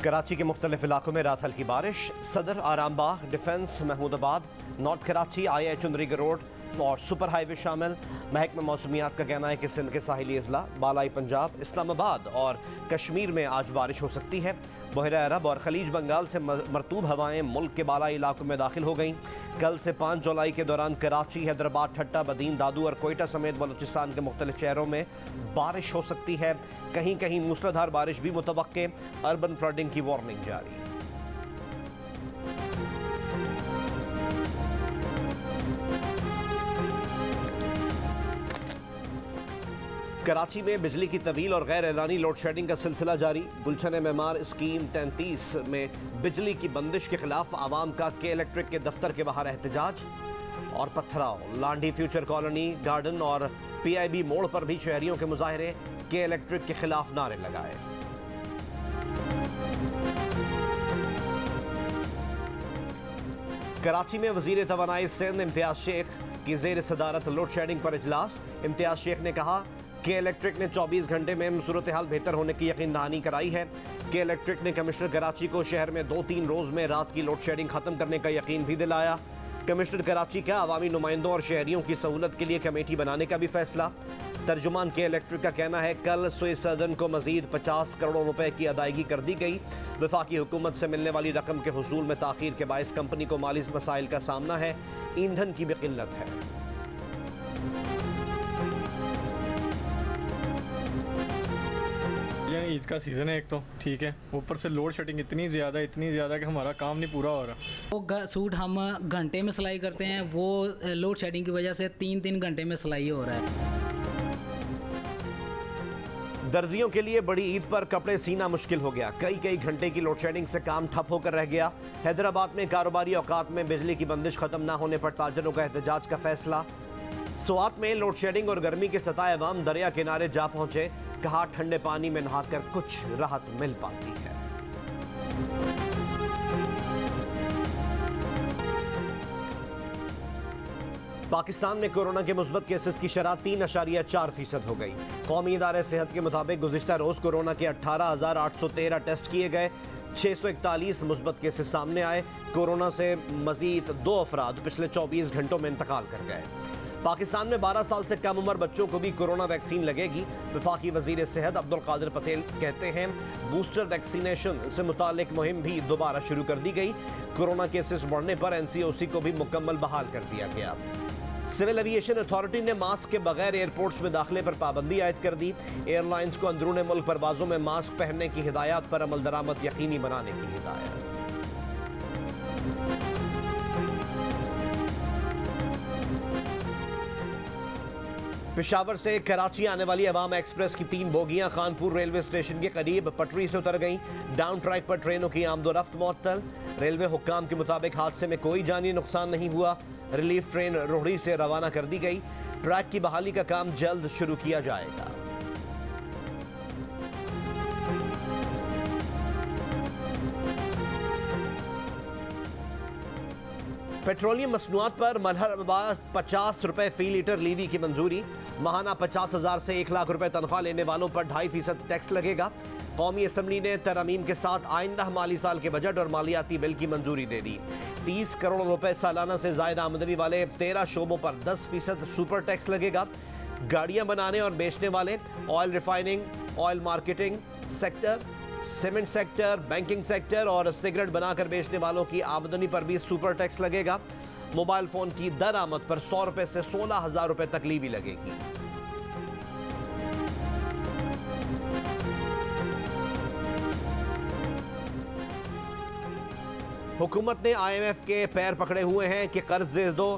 कराची के मुख्तलिफ इलाकों में रात हल्की बारिश। सदर, Arambagh, defence, Mahmudabad, north Karachi, IH चुंदरी रोड और सुपर हाईवे शामिल। महकमा मौसमियात का कहना है कि सिंध के साहिली अजला, बालाई पंजाब, इस्लामाबाद और कश्मीर में आज बारिश हो सकती है। बहरा अरब और खलीज बंगाल से मरतूब हवाएं मुल्क के बालाई इलाकों में दाखिल हो गईं। कल से 5 जुलाई के दौरान कराची, हैदराबाद, ठट्टा, बदीन, दादू और कोयटा समेत बलूचिस्तान के मुख्तलिफ शहरों में बारिश हो सकती है। कहीं कहीं मूसलाधार बारिश भी मुतवक्के। अर्बन फ्लडिंग की वार्निंग जारी। कराची में बिजली की तवील और गैर ऐलानी लोड शेडिंग का सिलसिला जारी। गुलशन मेमार स्कीम 33 में बिजली की बंदिश के खिलाफ आवाम का के इलेक्ट्रिक के दफ्तर के बाहर एहतजाज और पत्थराव। लांडी फ्यूचर कॉलोनी, गार्डन और PIB मोड़ पर भी शहरियों के मुजाहरे, के इलेक्ट्रिक के खिलाफ नारे लगाए। कराची में वजीर तवानाई सिंध इम्तियाज शेख की जेर सदारत लोड शेडिंग पर इजलास। इम्तियाज शेख ने कहा के इलेक्ट्रिक ने 24 घंटे में सूरत हाल बेहतर होने की यकीन दहानी कराई है। के इलेक्ट्रिक ने कमिश्नर कराची को शहर में 2-3 रोज में रात की लोड शेडिंग खत्म करने का यकीन भी दिलाया। कमिश्नर कराची का अवामी नुमाइंदों और शहरियों की सहूलत के लिए कमेटी बनाने का भी फैसला। तर्जुमान के इलेक्ट्रिक का कहना है कल स्विस सदन को मजीद 50 करोड़ रुपए की अदायगी कर दी गई। वफाकी हुकूमत से मिलने वाली रकम के हुसूल में ताखीर के बायस कंपनी को माली मसाइल का सामना है। ईंधन की भी किल्लत है। ईद का सीज़न है एक तो ठीक है, ऊपर से लोड शेडिंग इतनी ज़्यादा कि हमारा काम नहीं पूरा हो रहा। वो सूट हम घंटे में सिलाई करते हैं, वो लोड शेडिंग की वजह से 3-3 घंटे में सिलाई हो रहा है। दर्जियों के लिए बड़ी ईद पर कपड़े सीना मुश्किल हो गया। कई घंटे की लोड शेडिंग से काम ठप होकर रह गया। हैदराबाद में कारोबारी औकात में बिजली की बंदिश खत्म न होने पर ताजरों का एहतजाज का फैसला। स्वात में लोड शेडिंग और गर्मी के सताए अवाम दरिया किनारे जा पहुंचे। कहा ठंडे पानी में नहाकर कुछ राहत मिल पाती है। पाकिस्तान में कोरोना के मुस्बत केसेस की शरह 3.4% हो गई। कौमी इदारे सेहत के मुताबिक गुज़िश्ता रोज कोरोना के 18,813 टेस्ट किए गए। 641 मुस्बत केसेस सामने आए। कोरोना से मजीद 2 अफराद पिछले 24 घंटों में इंतकाल कर गए। पाकिस्तान में 12 साल से कम उम्र बच्चों को भी कोरोना वैक्सीन लगेगी। वफाकी वजीर सेहत अब्दुल कादिर पटेल कहते हैं बूस्टर वैक्सीनेशन से मुतालिक मुहिम भी दोबारा शुरू कर दी गई। कोरोना केसेस बढ़ने पर NCOC को भी मुकम्मल बहाल कर दिया गया। सिविल एविएशन अथॉरिटी ने मास्क के बगैर एयरपोर्ट्स में दाखिले पर पाबंदी आयद कर दी। एयरलाइंस को अंदरूनी मुल्क परवाजों में मास्क पहनने की हिदायत पर अमल दरामद यकीनी बनाने की हिदायत। पेशावर से कराची आने वाली अवाम एक्सप्रेस की 3 बोगियां खानपुर रेलवे स्टेशन के करीब पटरी से उतर गईं। डाउन ट्रैक पर ट्रेनों की आमदोरफ्त मुअत्तल। रेलवे हुक्काम के मुताबिक हादसे में कोई जानी नुकसान नहीं हुआ। रिलीफ ट्रेन रोहड़ी से रवाना कर दी गई। ट्रैक की बहाली का काम जल्द शुरू किया जाएगा। पेट्रोलियम मसनूआत पर मरहबा 50 रुपए फी लीटर लीवी की मंजूरी। माहाना 50,000 से 1 लाख रुपए तनख्वाह लेने वालों पर 2.5% टैक्स लगेगा। कौमी असम्बली ने तरमीम के साथ आइंदा माली साल के बजट और मालियाती बिल की मंजूरी दे दी। 30 करोड़ रुपए सालाना से ज्यादा आमदनी वाले 13 शोबों पर 10% सुपर टैक्स लगेगा। गाड़ियां बनाने और बेचने वाले, oil refining, oil marketing sector, cement sector, banking sector और सिगरेट बनाकर बेचने वालों की आमदनी पर भी सुपर टैक्स लगेगा। मोबाइल फोन की दरामद पर 100 रुपए से 16,000 रुपए तक लीवी लगेगी। हुकूमत ने IMF के पैर पकड़े हुए हैं कि कर्ज दे दो,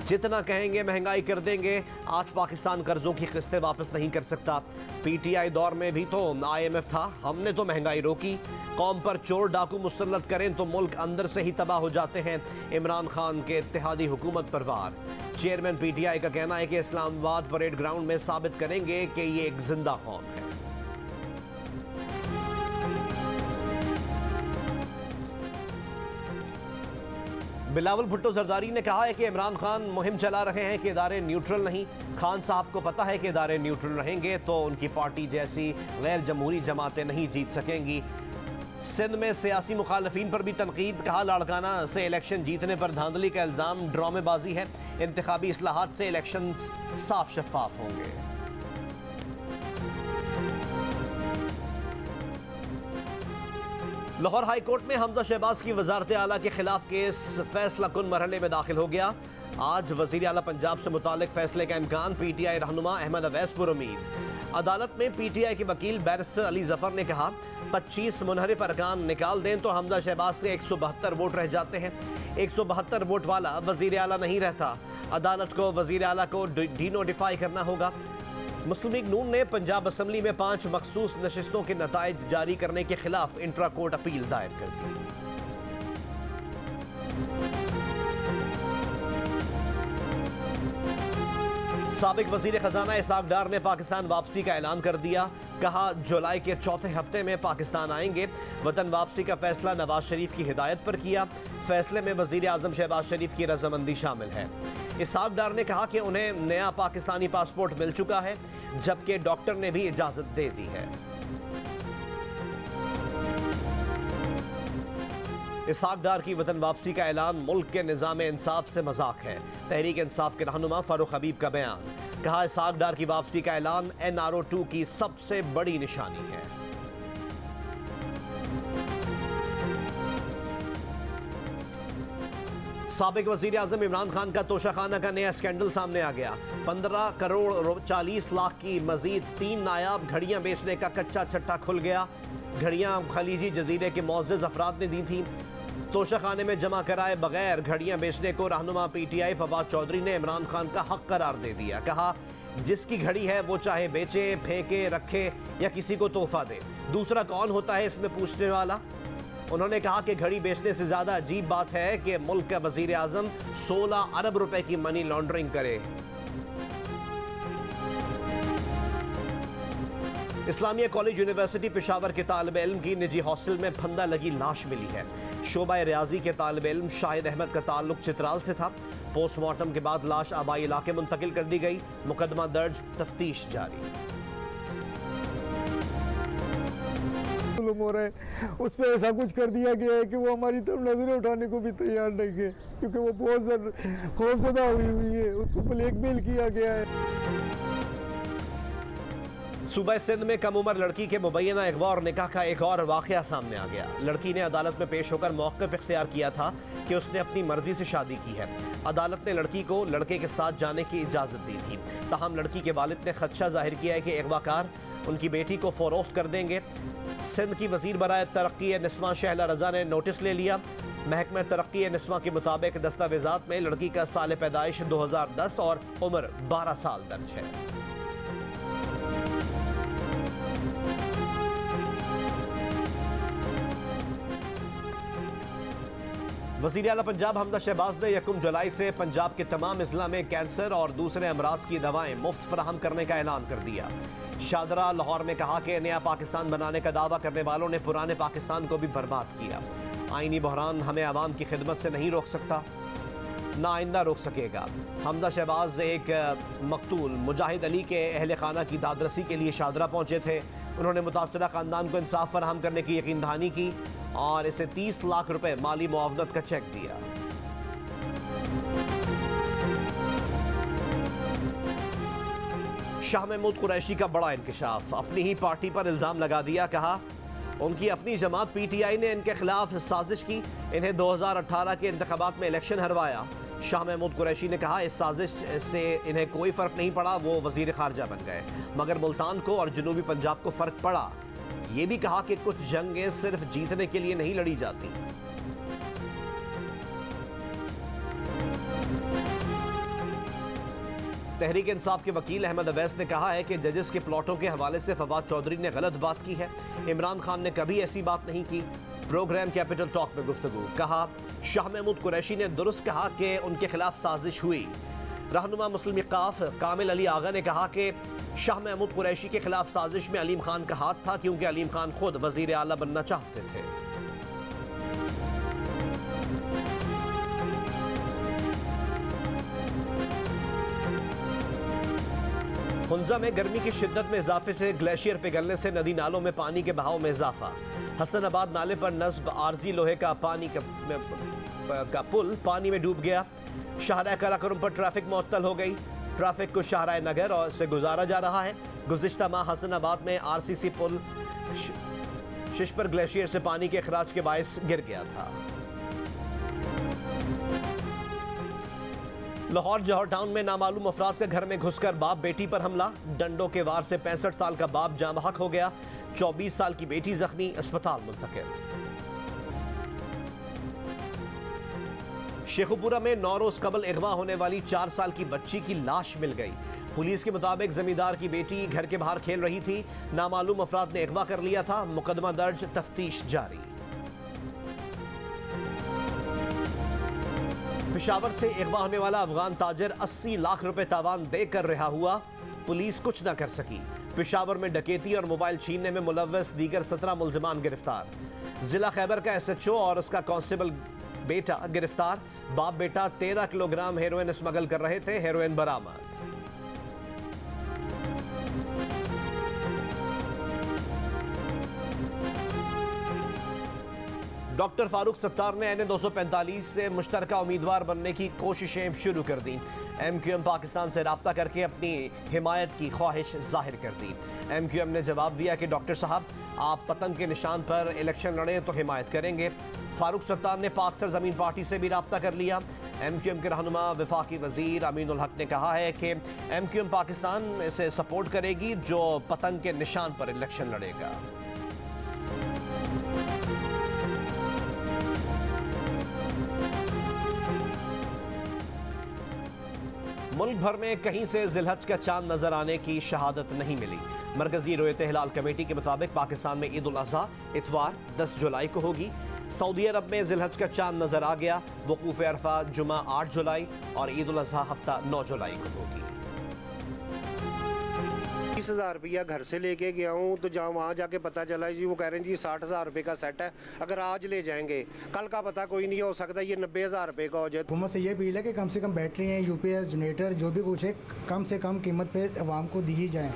जितना कहेंगे महंगाई कर देंगे। आज पाकिस्तान कर्जों की किस्तें वापस नहीं कर सकता। PTI दौर में भी तो IMF था, हमने तो महंगाई रोकी। कौम पर चोर डाकू मुसल्लत करें तो मुल्क अंदर से ही तबाह हो जाते हैं। इमरान खान के इत्तेहादी हुकूमत पर वार। चेयरमैन PTI का कहना है कि इस्लामाबाद परेड ग्राउंड में साबित करेंगे कि ये एक जिंदा कौम है। बिलावल भुट्टो जरदारी ने कहा है कि इमरान खान मुहिम चला रहे हैं कि इदारे न्यूट्रल नहीं। खान साहब को पता है कि इदारे न्यूट्रल रहेंगे तो उनकी पार्टी जैसी गैर जमहूरी जमातें नहीं जीत सकेंगी। सिंध में सियासी मुखालफीन पर भी तनकीद, कहा लाड़काना से इलेक्शन जीतने पर धांधली का इल्ज़ाम ड्रामेबाजी है, इंतखाबी इस्लाहात से इलेक्शन साफ शफाफ होंगे। लाहौर हाई कोर्ट में हमजा शहबाज की वजारत आला के खिलाफ केस फैसला कुन मरहले में दाखिल हो गया। आज वजीर आला पंजाब से मुतालिक फैसले का इम्कान, पीटीआई रहनुमा अहमद अवैस पर उम्मीद। अदालत में पीटीआई के वकील बैरिस्टर अली जफर ने कहा 25 मुनहरिफ अरकान निकाल दें तो हमजा शहबाज से 172 वोट रह जाते हैं। 172 वोट वाला वजीर आला नहीं रहता। अदालत को वजीर आला को डीनोटिफाई करना होगा। मुस्लिम लीग नून ने पंजाब असम्बली में 5 मखसूस नशिस्तों के नताइज जारी करने के खिलाफ इंट्रा कोर्ट अपील दायर कर दी। साबिक वजीर खजाना इसहाक डार ने पाकिस्तान वापसी का ऐलान कर दिया। कहा जुलाई के चौथे हफ्ते में पाकिस्तान आएंगे। वतन वापसी का फैसला नवाज शरीफ की हिदायत पर किया। फैसले में वजीर आजम शहबाज शरीफ की रजामंदी शामिल है। इसहाक डार ने कहा कि उन्हें नया पाकिस्तानी पासपोर्ट मिल चुका है, जबकि डॉक्टर ने भी इजाजत दे दी है। इसहाक डार की वतन वापसी का ऐलान मुल्क के निज़ाम इंसाफ से मजाक है। तहरीक इंसाफ के रहनुमा फारूक हबीब का बयान, कहा इसहाक डार की वापसी का ऐलान NRO 2 की सबसे बड़ी निशानी है। साबिक वजीर आजम इमरान खान का तोशाखाना का नया स्कैंडल सामने आ गया। 15 करोड़ 40 लाख की मजीद 3 नायाब घड़ियां बेचने का कच्चा छट्टा खुल गया। घड़ियां खलीजी जजीरे के मोअज़्ज़ज़ अफराद ने दी थी। तोशाखाने में जमा कराए बगैर घड़ियां बेचने को रहनुमा PTI फवाद चौधरी ने इमरान खान का हक करार दे दिया। कहा जिसकी घड़ी है वो चाहे बेचे, फेंके, रखे या किसी को तोहफा दे, दूसरा कौन होता है इसमें पूछने वाला। उन्होंने कहा कि घड़ी बेचने से ज्यादा अजीब बात है कि मुल्क का वजीर आजम 16 अरब रुपए की मनी लॉन्ड्रिंग करे। इस्लामिया कॉलेज यूनिवर्सिटी पेशावर के तालिब इल्म की निजी हॉस्टल में फंदा लगी लाश मिली है। शोबा रियाजी के तालिब इल्म शाहिद अहमद का ताल्लुक चित्राल से था। पोस्टमार्टम के बाद लाश आबाई इलाके मुंतकिल कर दी गई। मुकदमा दर्ज, तफ्तीश जारी। हो रहा है उस पर ऐसा कुछ कर दिया गया है कि वो हमारी तरफ नजरें उठाने को भी तैयार नहीं है, क्योंकि वो बहुत खौफजदा हुई है। उसको ब्लैकमेल किया गया है। सूबा सिंध में कम उम्र लड़की के मुबैना अगवा और निकाह का एक और वाकया सामने आ गया। लड़की ने अदालत में पेश होकर मौक़िफ़ इख्तियार किया था कि उसने अपनी मर्जी से शादी की है। अदालत ने लड़की को लड़के के साथ जाने की इजाज़त दी थी। ताहम लड़की के वालिद ने खदशा जाहिर किया है कि अगवाकार उनकी बेटी को फ़रोख्त कर देंगे। सिंध की वज़ीर बराए तरक्की निस्वा शहला रज़ा ने नोटिस ले लिया। महकमा तरक्की निस्वा के मुताबिक दस्तावेज़ात में लड़की का साल पैदाइश 2010 और उम्र 12 साल दर्ज है। वज़ीर आला पंजाब हमजा शहबाज ने 1 जुलाई से पंजाब के तमाम अजला में कैंसर और दूसरे अमराज की दवाएं मुफ्त फराहम करने का ऐलान कर दिया। शादरा लाहौर में कहा कि नया पाकिस्तान बनाने का दावा करने वालों ने पुराने पाकिस्तान को भी बर्बाद किया। आईनी बहरान हमें आवाम की खिदमत से नहीं रोक सकता, ना आइंदा रोक सकेगा। हमजा शहबाज एक मकतूल मुजाहिद अली के अहल खाना की दादरसी के लिए शादरा पहुंचे थे। उन्होंने मुतासरा ख़ानदान को इंसाफ फराहम करने की यकीन दहानी की और इसे 30 लाख रुपए माली मुआवनत का चेक दिया। शाह महमूद कुरैशी का बड़ा इंकशाफ, अपनी ही पार्टी पर इल्ज़ाम लगा दिया। कहा उनकी अपनी जमात PTI ने इनके खिलाफ साजिश की, इन्हें 2018 के इंतखाबात में इलेक्शन हरवाया। शाह महमूद कुरैशी ने कहा इस साजिश से इन्हें कोई फ़र्क नहीं पड़ा, वो वज़ीर ख़ारजा बन गए, मगर मुल्तान को और जनूबी पंजाब को फ़र्क पड़ा। ये भी कहा कि कुछ जंगें सिर्फ जीतने के लिए नहीं लड़ी जाती। तहरीक इंसाफ के वकील अहमद अवैस ने कहा है कि जजेस के प्लॉटों के हवाले से फवाद चौधरी ने गलत बात की है। इमरान खान ने कभी ऐसी बात नहीं की। प्रोग्राम कैपिटल टॉक में गुफ्तगू, कहा शाह महमूद कुरैशी ने दुरुस्त कहा कि उनके खिलाफ साजिश हुई। रहनुमा मुस्लिम इक़्क़ाफ़ कामिल अली आगा ने कहा कि शाह महमूद कुरैशी के खिलाफ साजिश में अलीम खान का हाथ था, क्योंकि अलीम खान खुद वज़ीर आला बनना चाहते थे। हुंजा में गर्मी की शिद्दत में इजाफे से ग्लेशियर पिघलने से नदी नालों में पानी के बहाव में इजाफा। हसनाबाद नाले पर नस्ब आरजी लोहे का पुल पानी में डूब गया। शाहराह काराकोरम पर ट्रैफिक मुअत्तल हो गई। ट्रैफिक को शाहराह नगर और से गुजारा जा रहा है। गुज़िश्ता माह हसनाबाद में आरसीसी पुल शिशपर ग्लेशियर से पानी के अखराज के बायस गिर गया था। लाहौर जौहर टाउन में नामालूम अफराद का घर में घुसकर बाप बेटी पर हमला। डंडों के वार से 65 साल का बाप जाँ बहक हो गया। 24 साल की बेटी जख्मी, अस्पताल मुंतकिल। शेखुपुरा में 9 रोज कबल अगवा होने वाली 4 साल की बच्ची की लाश मिल गई। पुलिस के मुताबिक जमींदार की बेटी घर के बाहर खेल रही थी। नामालूम अफराद ने अगवा कर लिया था। मुकदमा दर्ज, तफ्तीश जारी। पेशावर से अगवा होने वाला अफगान ताजिर 80 लाख रुपए तावान देकर रिहा हुआ। पुलिस कुछ न कर सकी। पेशावर में डकैती और मोबाइल छीनने में मुलव्वस दीगर 17 मुलजमान गिरफ्तार। जिला खैबर का SHO और उसका कांस्टेबल बेटा गिरफ्तार। बाप बेटा 13 किलोग्राम हेरोइन स्मगल कर रहे थे। हेरोइन बरामद। डॉक्टर फारूक सत्तार ने NA 245 से मुश्तरका उम्मीदवार बनने की कोशिशें शुरू कर दी। MQM पाकिस्तान से राब्ता करके अपनी हिमायत की ख्वाहिश जाहिर कर दी। MQM ने जवाब दिया कि डॉक्टर साहब, आप पतंग के निशान पर इलेक्शन लड़े तो हिमायत करेंगे। फारूक सत्तार ने पाक सरजमीन पार्टी से भी राब्ता कर लिया। MQM के रहनुमा वफाकी वजीर अमीनुल हक ने कहा है कि MQM पाकिस्तान इसे सपोर्ट करेगी जो पतंग के निशान पर इलेक्शन लड़ेगा। मुल्क भर में कहीं से जिलहज का चांद नजर आने की शहादत नहीं मिली। मरकजी रोयत हिलाल कमेटी के मुताबिक पाकिस्तान में ईद उल अज़हा इतवार 10 जुलाई को होगी। सऊदी अरब में जिलहज का चांद नजर आ गया। वकूफ अरफा जुमा 8 जुलाई और ईद उल अज़हा हफ्ता 9 जुलाई को होगी। 30,000 रुपया घर से लेके गया हूँ तो जहाँ वहाँ जाके पता चला जी वो कह रहे हैं जी 60,000 रुपये का सेट है। अगर आज ले जाएंगे कल का पता कोई नहीं हो सकता, ये 90,000 रुपये का हो जाए। हुकूमत से ये अपील है कि कम से कम बैटरियाँ, UPS, जनरेटर जो भी कुछ है कम से कम कीमत पे आवाम को दी जाए।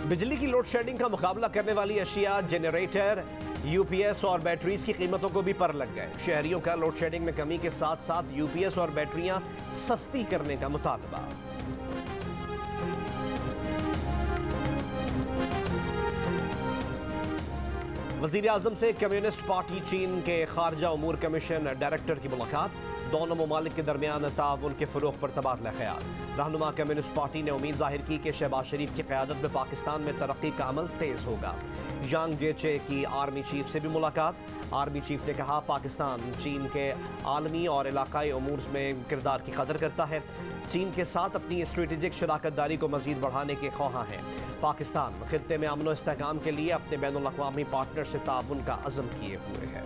बिजली की लोड शेडिंग का मुकाबला करने वाली अशिया जनरेटर, UPS और बैटरीज की कीमतों को भी पर लग गए। शहरियों का लोड शेडिंग में कमी के साथ साथ UPS और बैटरियां सस्ती करने का मुतालबा। वज़ीर आज़म से कम्युनिस्ट पार्टी चीन के खारजा उमूर कमीशन डायरेक्टर की मुलाकात। दोनों ममालिक के दरमियान ताउन के फ़रोग़ पर तबादला ख्याल। रहनुमा कम्युनिस्ट पार्टी ने उम्मीद जाहिर की कि शहबाज शरीफ की क़यादत में पाकिस्तान में तरक्की का अमल तेज़ होगा। यांग जेचे की आर्मी चीफ से भी मुलाकात। आर्मी चीफ ने कहा पाकिस्तान चीन के आलमी और इलाकाई उमूर में किरदार की कदर करता है। चीन के साथ अपनी स्ट्रेटेजिक शराकत दारी को मज़ीद बढ़ाने के ख्वाहां है। पाकिस्तान खित्ते में अमन व इस्तेहकाम के लिए अपने बैनुल अक़वामी पार्टनर से ताउन का अज़म किए हुए है।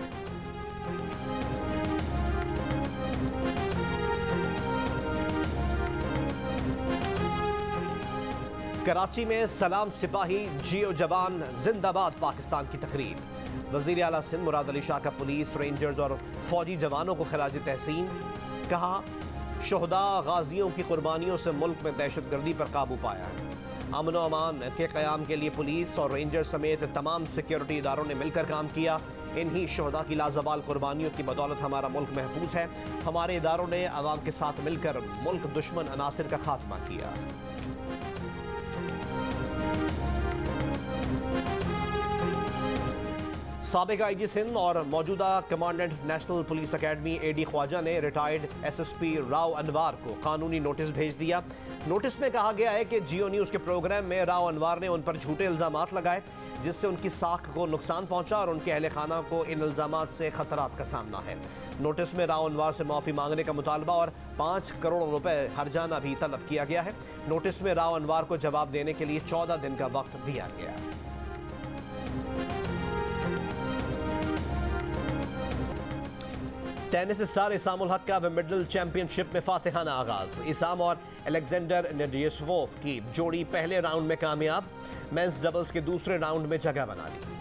कराची में सलाम सिपाही जियो जवान जिंदाबाद पाकिस्तान की तकरीब। वज़ीर आला सिंध मुराद अली शाह का पुलिस, रेंजर्स और फौजी जवानों को खिराज तहसीन। कहा शोहदा गाजियों की कुर्बानियों से मुल्क में दहशतगर्दी पर काबू पाया है। अमन व अमान के क़याम के लिए पुलिस और रेंजर्स समेत तमाम सिक्योरिटी इदारों ने मिलकर काम किया। इन्हीं शोहदा की लाजवाल कुर्बानियों की बदौलत हमारा मुल्क महफूज है। हमारे इदारों ने अवाम के साथ मिलकर मुल्क दुश्मन अनासिर का खात्मा किया। साबिक IG सिंध और मौजूदा commandant national police academy AD Khwaja ने रिटायर्ड SSP राव अनवार को कानूनी नोटिस भेज दिया। नोटिस में कहा गया है कि जियो न्यूज़ के प्रोग्राम में राव अनवार ने उन पर झूठे इल्ज़ामात लगाए जिससे उनकी साख को नुकसान पहुंचा और उनके अहले खाना को इन इल्ज़ामात से खतरात का सामना है। नोटिस में राव अनवार से माफ़ी मांगने का मुतालबा और 5 करोड़ रुपए हर्जाना भी तलब किया गया है। नोटिस में राव अनवार को जवाब देने के लिए 14 दिन का वक्त दिया गया। टेनिस स्टार इसाम उल हक का विंबलडन चैंपियनशिप में फातिहाना आगाज। इसाम और अलेक्जेंडर नेडियसवोव की जोड़ी पहले राउंड में कामयाब। मेंस डबल्स के दूसरे राउंड में जगह बना ली।